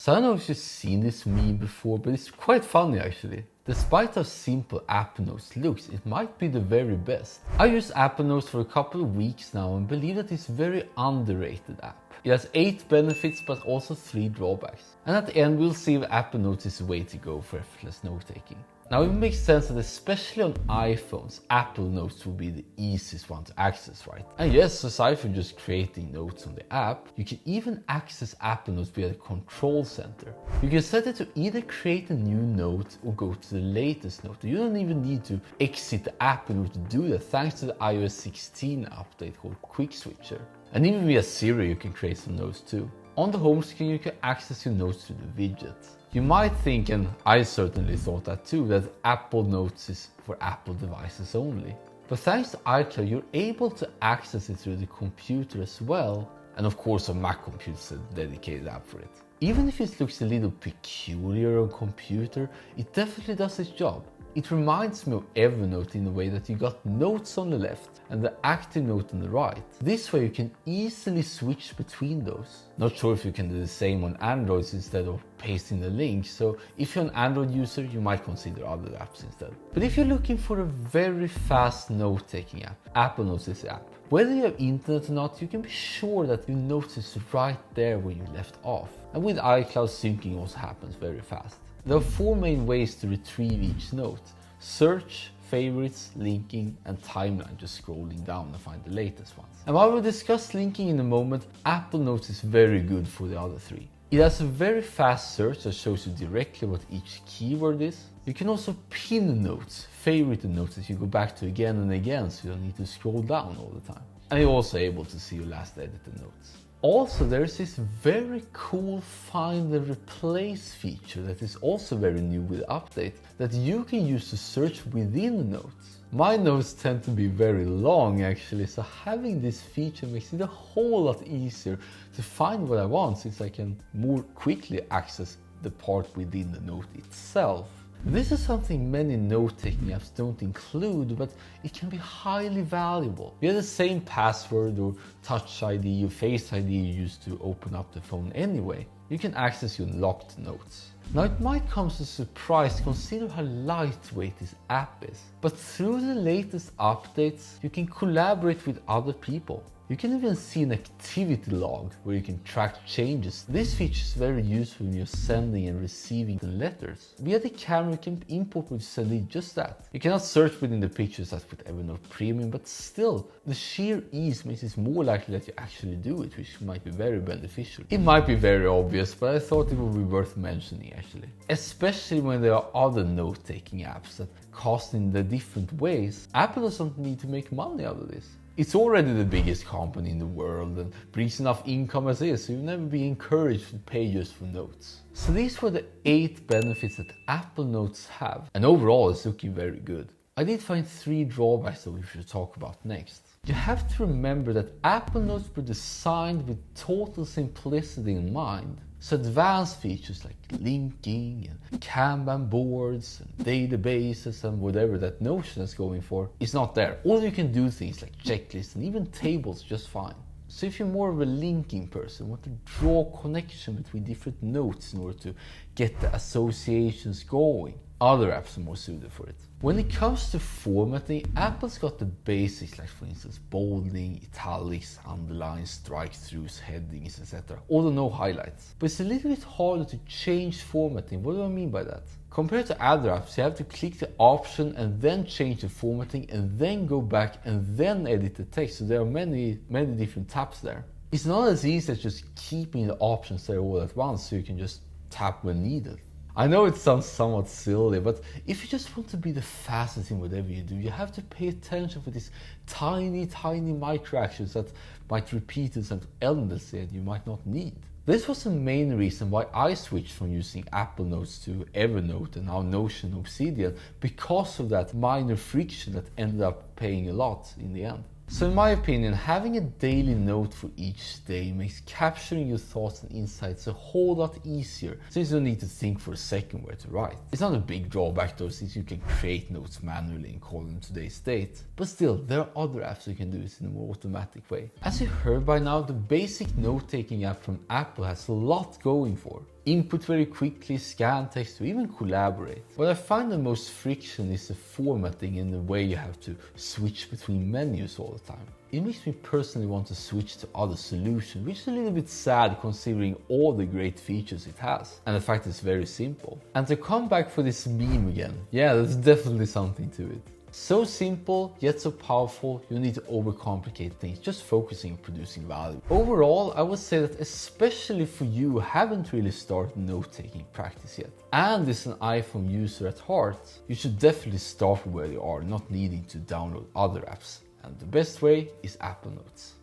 So I don't know if you've seen this meme before, but it's quite funny actually. Despite how simple Apple Notes looks, it might be the very best. I use Apple Notes for a couple of weeks now and believe that it's a very underrated app. It has 8 benefits but also 3 drawbacks. And at the end we'll see if Apple Notes is the way to go for effortless note-taking. Now it makes sense that especially on iPhones, Apple Notes will be the easiest one to access, right? And yes, aside from just creating notes on the app, you can even access Apple Notes via the control center. You can set it to either create a new note or go to the latest note. You don't even need to exit the app in order to do that, thanks to the iOS 16 update called Quick Switcher. And even via Siri you can create some notes too. On the home screen you can access your notes through the widget. You might think, and I certainly thought that too, that Apple Notes is for Apple devices only. But thanks to iCloud, you're able to access it through the computer as well. And of course, a Mac computer is a dedicated app for it. Even if it looks a little peculiar on computer, it definitely does its job. It reminds me of Evernote in a way that you got notes on the left and the active note on the right. This way you can easily switch between those. Not sure if you can do the same on Androids instead of pasting the link, so if you're an Android user you might consider other apps instead. But if you're looking for a very fast note-taking app, Apple Notes is the app. Whether you have internet or not, you can be sure that your notes is right there where you left off. And with iCloud, syncing also happens very fast. There are 4 main ways to retrieve each note: search, favorites, linking, and timeline, just scrolling down and find the latest ones. And while we'll discuss linking in a moment, Apple Notes is very good for the other 3. It has a very fast search that shows you directly what each keyword is. You can also pin notes, favorite notes that you go back to again and again, so you don't need to scroll down all the time. And you're also able to see your last edited notes. Also, there's this very cool find and replace feature that is also very new with the update, that you can use to search within the notes. My notes tend to be very long actually, so having this feature makes it a whole lot easier to find what I want, since I can more quickly access the part within the note itself. This is something many note-taking apps don't include, but it can be highly valuable. You have the same password or Touch ID or Face ID you use to open up the phone anyway. You can access your locked notes. Now it might come as a surprise consider how lightweight this app is, but through the latest updates you can collaborate with other people. You can even see an activity log where you can track changes. This feature is very useful when you're sending and receiving the letters. Via the camera you can import what you send in, just that. You cannot search within the pictures as with Evernote Premium, but still, the sheer ease makes it more likely that you actually do it, which might be very beneficial. It might be very obvious, but I thought it would be worth mentioning actually. Especially when there are other note-taking apps that cost in the different ways. Apple doesn't need to make money out of this. It's already the biggest company in the world and brings enough income as is, so you'll never be encouraged to pay just for notes. So these were the 8 benefits that Apple Notes have, and overall it's looking very good. I did find 3 drawbacks that we should talk about next. You have to remember that Apple Notes were designed with total simplicity in mind. So advanced features like linking and Kanban boards and databases and whatever that Notion is going for is not there. Or you can do things like checklists and even tables just fine. So if you're more of a linking person, want to draw connection between different notes in order to get the associations going, other apps are more suited for it. When it comes to formatting, Apple's got the basics like for instance bolding, italics, underlines, strike-throughs, headings, etc. Although no highlights. But it's a little bit harder to change formatting. What do I mean by that? Compared to other apps, you have to click the option and then change the formatting and then go back and then edit the text. So there are many different tabs there. It's not as easy as just keeping the options there all at once so you can just tap when needed. I know it sounds somewhat silly, but if you just want to be the fastest in whatever you do, you have to pay attention for these tiny micro actions that might repeat themselves endlessly and you might not need. This was the main reason why I switched from using Apple Notes to Evernote and now Notion Obsidian, because of that minor friction that ended up paying a lot in the end. So in my opinion, having a daily note for each day makes capturing your thoughts and insights a whole lot easier, since you don't need to think for a second where to write. It's not a big drawback though, since you can create notes manually and call them today's date. But still, there are other apps you can do this in a more automatic way. As you heard by now, the basic note-taking app from Apple has a lot going for. input very quickly, scan text, or even collaborate. What I find the most friction is the formatting and the way you have to switch between menus all the time. It makes me personally want to switch to other solutions, which is a little bit sad considering all the great features it has, and the fact it's very simple. And to come back for this meme again, yeah, there's definitely something to it. So simple, yet so powerful, you don't need to overcomplicate things, just focusing on producing value. Overall, I would say that especially for you who haven't really started note-taking practice yet, and is an iPhone user at heart, you should definitely start where you are, not needing to download other apps. And the best way is Apple Notes.